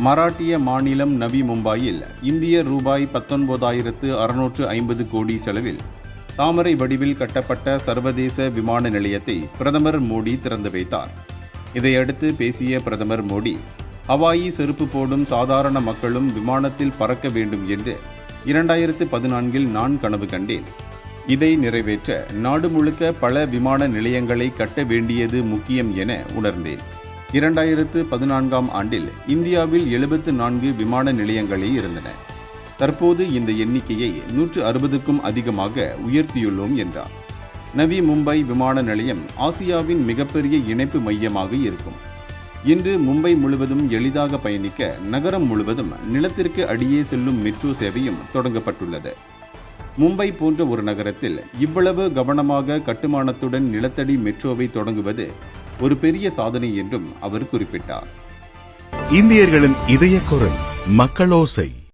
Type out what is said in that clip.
மராட்டிய மாநிலம் நவி மும்பாயில் இந்திய ரூபாய் 19,650 கோடி செலவில் தாமரை வடிவில் கட்டப்பட்ட சர்வதேச விமான நிலையத்தை பிரதமர் மோடி திறந்து வைத்தார். இதையடுத்து பேசிய பிரதமர் மோடி, ஹவாயி செருப்பு போடும் சாதாரண மக்களும் விமானத்தில் பறக்க வேண்டும் என்று 2014 நான் கனவு கண்டேன். இதை நிறைவேற்ற நாடு முழுக்க பல விமான நிலையங்களை கட்ட வேண்டியது முக்கியம் என உணர்ந்தேன். 2014ஆம் ஆண்டில் இந்தியாவில் 74 விமான நிலையங்களே இருந்தன. தற்போது இந்த எண்ணிக்கையை 160க்கும் அதிகமாக உயர்த்தியுள்ளோம் என்றார். நவி மும்பை விமான நிலையம் ஆசியாவின் மிகப்பெரிய இணைப்பு மையமாக இருக்கும். இன்று மும்பை முழுவதும் எளிதாக பயணிக்க நகரம் முழுவதும் நிலத்திற்கு அடியே செல்லும் மெட்ரோ சேவையும் தொடங்கப்பட்டுள்ளது. மும்பை போன்ற ஒரு நகரத்தில் இவ்வளவு கவனமாக கட்டுமானத்துடன் நிலத்தடி மெட்ரோவை தொடங்குவது ஒரு பெரிய சாதனை என்றும் அவர் குறிப்பிட்டார். இந்தியர்களின் இதய குரல் மக்களோசை.